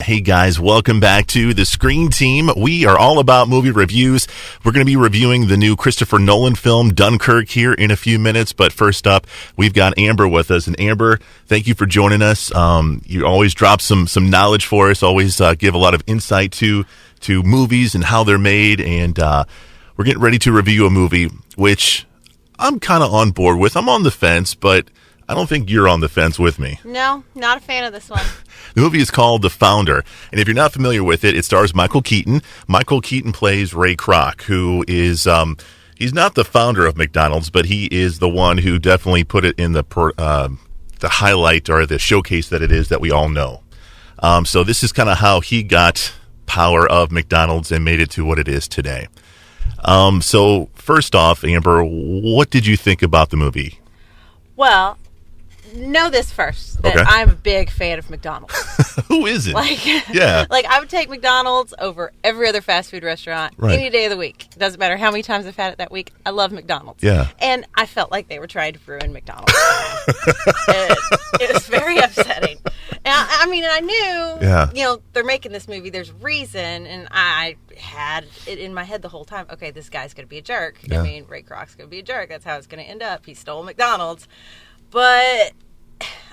Hey guys, welcome back to the Screen Team. We are all about movie reviews. We're going to be reviewing the new Christopher Nolan film, Dunkirk, here in a few minutes. But first up, we've got Amber with us. And Amber, thank you for joining us. You always drop some knowledge for us, always give a lot of insight to movies and how they're made. And we're getting ready to review a movie, which I'm kind of on board with. I'm on the fence, but I don't think you're on the fence with me. No, not a fan of this one. The movie is called The Founder, and if you're not familiar with it, it stars Michael Keaton. Michael Keaton plays Ray Kroc, who is, he's not the founder of McDonald's, but he is the one who definitely put it in the highlight or the showcase that it is that we all know. So this is kind of how he got power of McDonald's and made it to what it is today. So first off, Amber, what did you think about the movie? Well, know this first, that Okay. I'm a big fan of McDonald's. Who isn't? Yeah. Like, I would take McDonald's over every other fast food restaurant any day of the week. Doesn't matter how many times I've had it that week. I love McDonald's. Yeah. And I felt like they were trying to ruin McDonald's. It was very upsetting. And I knew, they're making this movie. There's reason. And I had it in my head the whole time. Okay, this guy's going to be a jerk. Yeah. Ray Kroc's going to be a jerk. That's how it's going to end up. He stole McDonald's. But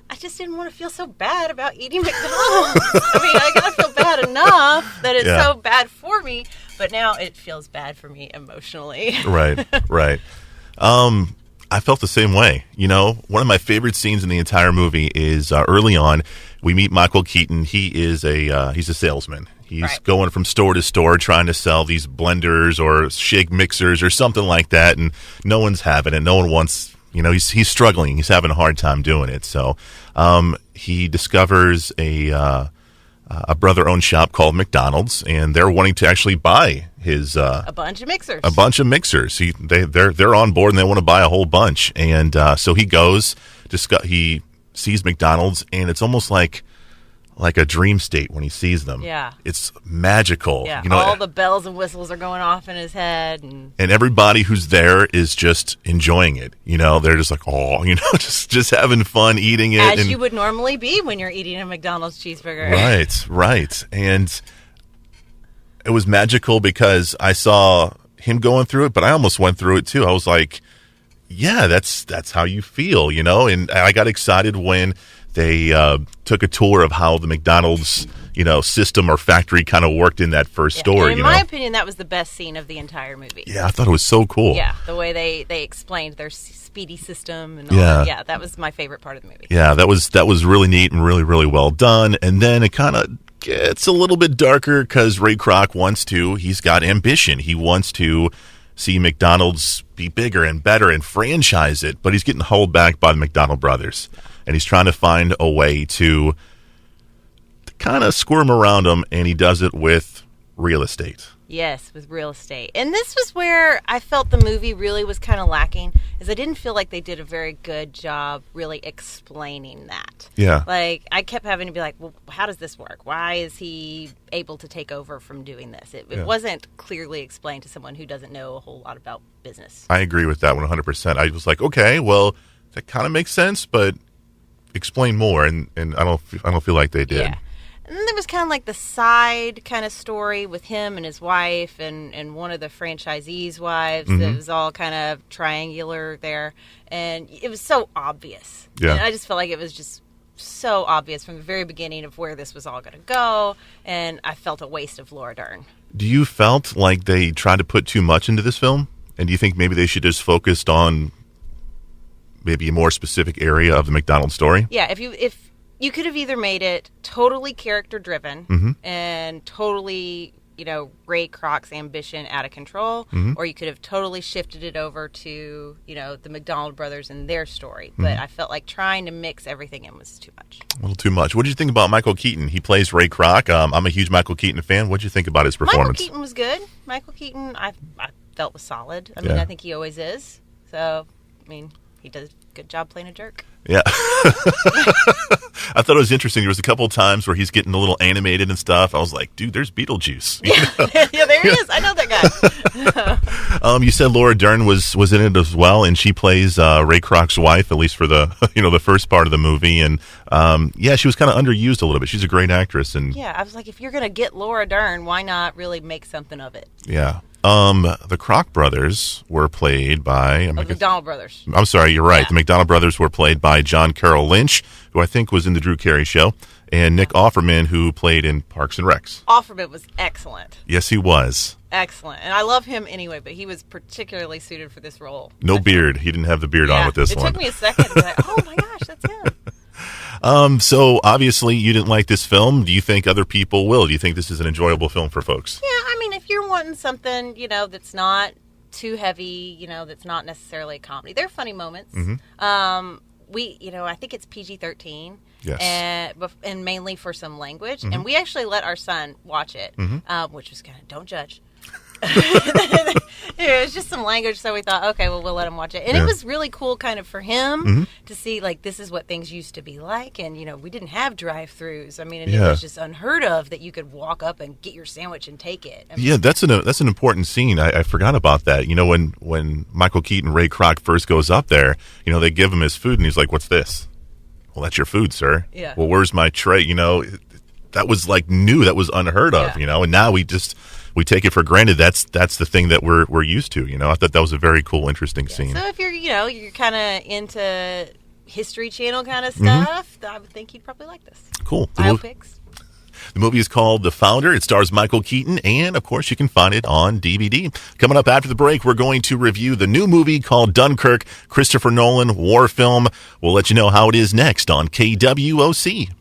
I just didn't want to feel so bad about eating McDonald's. I got to feel bad enough that it's so bad for me. But now it feels bad for me emotionally. Right. I felt the same way. One of my favorite scenes in the entire movie is early on. We meet Michael Keaton. He is he's a salesman. He's going from store to store trying to sell these blenders or shake mixers or something like that, and no one's having it. No one wants. He's struggling. He's having a hard time doing it. So he discovers a brother-owned shop called McDonald's, and they're wanting to actually buy his a bunch of mixers. They're on board, and they want to buy a whole bunch. And so he goes. He sees McDonald's, and it's almost like a dream state when he sees them. Yeah. It's magical. Yeah. All the bells and whistles are going off in his head. And everybody who's there is just enjoying it. They're just like, just having fun eating it. As you would normally be when you're eating a McDonald's cheeseburger. Right. And it was magical because I saw him going through it, but I almost went through it too. I was like, yeah, that's how you feel, and I got excited when they took a tour of how the McDonald's, system or factory kind of worked in that first store. In my opinion, that was the best scene of the entire movie. Yeah, I thought it was so cool. Yeah, the way they explained their speedy system and all that. Yeah, that was my favorite part of the movie. Yeah, that was really neat and really, really well done. And then it kind of gets a little bit darker because Ray Kroc he's got ambition. He wants to see McDonald's be bigger and better and franchise it, but he's getting held back by the McDonald brothers. And he's trying to find a way to kind of squirm around them, and he does it with real estate. Yes, with real estate. And this was where I felt the movie really was kind of lacking, is I didn't feel like they did a very good job really explaining that. Yeah. Like, I kept having to be like, well, how does this work? Why is he able to take over from doing this? It wasn't clearly explained to someone who doesn't know a whole lot about business. I agree with that 100%. I was like, okay, well, that kind of makes sense, but explain more, and I don't feel like they did. Yeah. And then there was kind of like the side kind of story with him and his wife and one of the franchisees' wives. Mm-hmm. It was all kind of triangular there. And it was so obvious. Yeah. And I just felt like it was just so obvious from the very beginning of where this was all going to go. And I felt a waste of Laura Dern. Do you felt like they tried to put too much into this film? And do you think maybe they should just focused on maybe a more specific area of the McDonald's story? Yeah, if you could have either made it totally character driven and totally, Ray Kroc's ambition out of control, or you could have totally shifted it over to, the McDonald brothers and their story. But I felt like trying to mix everything in was too much. A little too much. What did you think about Michael Keaton? He plays Ray Kroc. I'm a huge Michael Keaton fan. What did you think about his performance? Michael Keaton was good. Michael Keaton, I felt was solid. I think he always is. So, he does a good job playing a jerk. Yeah. I thought it was interesting. There was a couple of times where he's getting a little animated and stuff. I was like, dude, there's Beetlejuice. Yeah, there he is. I know that guy. You said Laura Dern was in it as well, and she plays Ray Kroc's wife, at least for the the first part of the movie. And she was kind of underused a little bit. She's a great actress. And yeah, I was like, if you're going to get Laura Dern, why not really make something of it? Yeah. The Kroc brothers were played by... The McDonald brothers. I'm sorry, you're right. Yeah. The McDonald brothers were played by John Carroll Lynch, who I think was in The Drew Carey Show, and Nick Offerman, who played in Parks and Recs. Offerman was excellent. Yes, he was. Excellent. And I love him anyway, but he was particularly suited for this role. No beard. He didn't have the beard on with this one. It took me a second to be like, oh my gosh, that's him. So obviously you didn't like this film. Do you think other people will? Do you think this is an enjoyable film for folks? Yeah, I mean, if you're wanting something, that's not too heavy, that's not necessarily a comedy. There are funny moments. Mm-hmm. I think it's PG-13. Yes. And mainly for some language. Mm-hmm. And we actually let our son watch it, which was kind of, don't judge. It was just some language, so we thought, okay, well, we'll let him watch it. And it was really cool kind of for him to see, like, this is what things used to be like. And, we didn't have drive-thrus. I mean, it was just unheard of that you could walk up and get your sandwich and take it. I mean, that's an important scene. I forgot about that. When Michael Keaton, Ray Kroc first goes up there, they give him his food, and he's like, what's this? Well, that's your food, sir. Yeah. Well, where's my tray? That was like new. That was unheard of, and now we take it for granted. That's the thing that we're used to, I thought that was a very cool, interesting scene. So if you're kind of into History Channel kind of stuff, I would think you'd probably like this. Cool. Biopics. The movie is called The Founder. It stars Michael Keaton, and, of course, you can find it on DVD. Coming up after the break, we're going to review the new movie called Dunkirk, Christopher Nolan war film. We'll let you know how it is next on KWOC.